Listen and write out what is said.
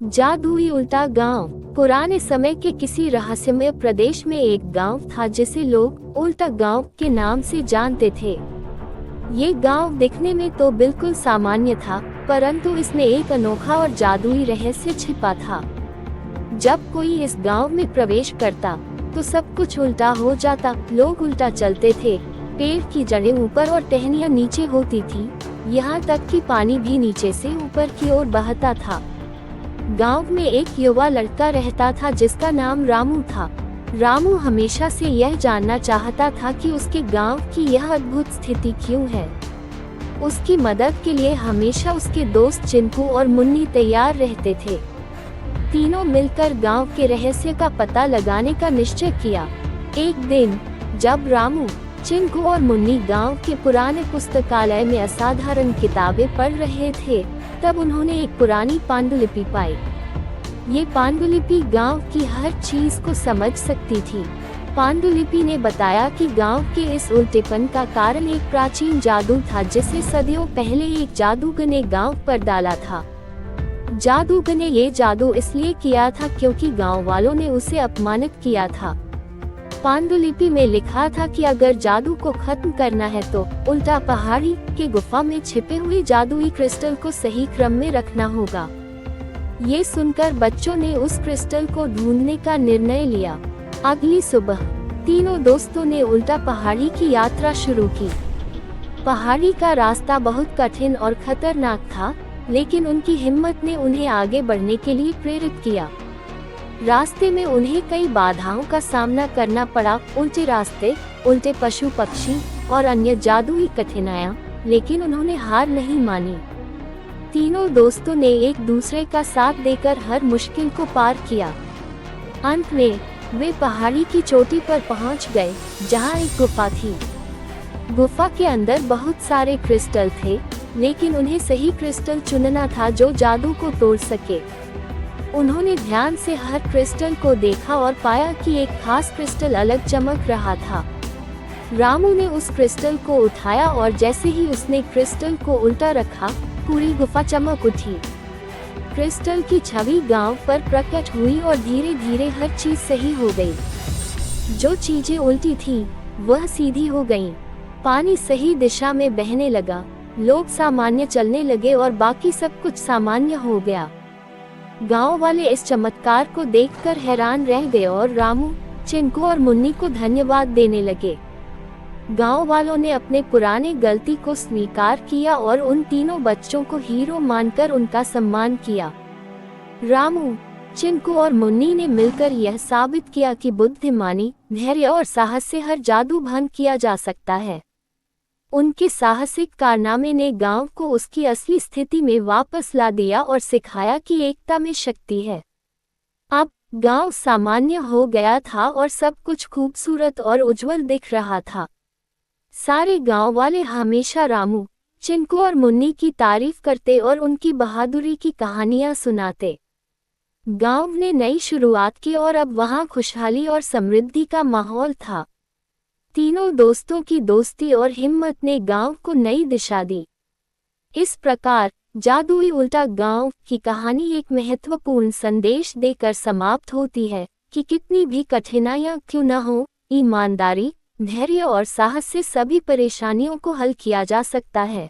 जादुई उल्टा गांव। पुराने समय के किसी रहस्यमय प्रदेश में एक गांव था जिसे लोग उल्टा गांव के नाम से जानते थे। ये गांव दिखने में तो बिल्कुल सामान्य था, परंतु इसमें एक अनोखा और जादुई रहस्य छिपा था। जब कोई इस गांव में प्रवेश करता तो सब कुछ उल्टा हो जाता। लोग उल्टा चलते थे, पेड़ की जड़ें ऊपर और टहनियां नीचे होती थी, यहाँ तक कि पानी भी नीचे से ऊपर की ओर बहता था। गांव में एक युवा लड़का रहता था जिसका नाम रामू था। रामू हमेशा से यह जानना चाहता था कि उसके गांव की यह अद्भुत स्थिति क्यों है। उसकी मदद के लिए हमेशा उसके दोस्त चिंकू और मुन्नी तैयार रहते थे। तीनों मिलकर गांव के रहस्य का पता लगाने का निश्चय किया। एक दिन जब रामू, चिंकू और मुन्नी गांव के पुराने पुस्तकालय में असाधारण किताबें पढ़ रहे थे, तब उन्होंने एक पुरानी पांडुलिपि पाई। ये पांडुलिपि गांव की हर चीज को समझ सकती थी। पांडुलिपि ने बताया कि गांव के इस उल्टेपन का कारण एक प्राचीन जादू था जिसे सदियों पहले एक जादूगर ने गांव पर डाला था। जादूगर ने ये जादू इसलिए किया था क्योंकि गांव वालों ने उसे अपमानित किया था। पांडुलिपि में लिखा था कि अगर जादू को खत्म करना है तो उल्टा पहाड़ी के गुफा में छिपे हुए जादुई क्रिस्टल को सही क्रम में रखना होगा। ये सुनकर बच्चों ने उस क्रिस्टल को ढूंढने का निर्णय लिया। अगली सुबह तीनों दोस्तों ने उल्टा पहाड़ी की यात्रा शुरू की। पहाड़ी का रास्ता बहुत कठिन और खतरनाक था, लेकिन उनकी हिम्मत ने उन्हें आगे बढ़ने के लिए प्रेरित किया। रास्ते में उन्हें कई बाधाओं का सामना करना पड़ा, उल्टे रास्ते, उल्टे पशु पक्षी और अन्य जादुई कठिनाइयां, लेकिन उन्होंने हार नहीं मानी। तीनों दोस्तों ने एक दूसरे का साथ देकर हर मुश्किल को पार किया। अंत में वे पहाड़ी की चोटी पर पहुंच गए, जहां एक गुफा थी। गुफा के अंदर बहुत सारे क्रिस्टल थे, लेकिन उन्हें सही क्रिस्टल चुनना था जो जादू को तोड़ सके। उन्होंने ध्यान से हर क्रिस्टल को देखा और पाया कि एक खास क्रिस्टल अलग चमक रहा था। रामू ने उस क्रिस्टल को उठाया और जैसे ही उसने क्रिस्टल को उल्टा रखा, पूरी गुफा चमक उठी। क्रिस्टल की छवि गांव पर प्रकट हुई और धीरे धीरे हर चीज सही हो गई। जो चीजें उल्टी थी वह सीधी हो गईं। पानी सही दिशा में बहने लगा, लोग सामान्य चलने लगे और बाकी सब कुछ सामान्य हो गया। गांव वाले इस चमत्कार को देखकर हैरान रह गए और रामू, चिंकू और मुन्नी को धन्यवाद देने लगे। गांव वालों ने अपने पुराने गलती को स्वीकार किया और उन तीनों बच्चों को हीरो मानकर उनका सम्मान किया। रामू, चिंकू और मुन्नी ने मिलकर यह साबित किया कि बुद्धिमानी, धैर्य और साहस से हर जादू भंग किया जा सकता है। उनके साहसिक कारनामे ने गांव को उसकी असली स्थिति में वापस ला दिया और सिखाया कि एकता में शक्ति है। अब गांव सामान्य हो गया था और सब कुछ खूबसूरत और उज्जवल दिख रहा था। सारे गांव वाले हमेशा रामू, चिंकू और मुन्नी की तारीफ करते और उनकी बहादुरी की कहानियां सुनाते। गांव ने नई शुरुआत की और अब वहां खुशहाली और समृद्धि का माहौल था। तीनों दोस्तों की दोस्ती और हिम्मत ने गांव को नई दिशा दी। इस प्रकार जादुई उल्टा गांव की कहानी एक महत्वपूर्ण संदेश देकर समाप्त होती है कि कितनी भी कठिनाइयां क्यों न हो, ईमानदारी, धैर्य और साहस से सभी परेशानियों को हल किया जा सकता है।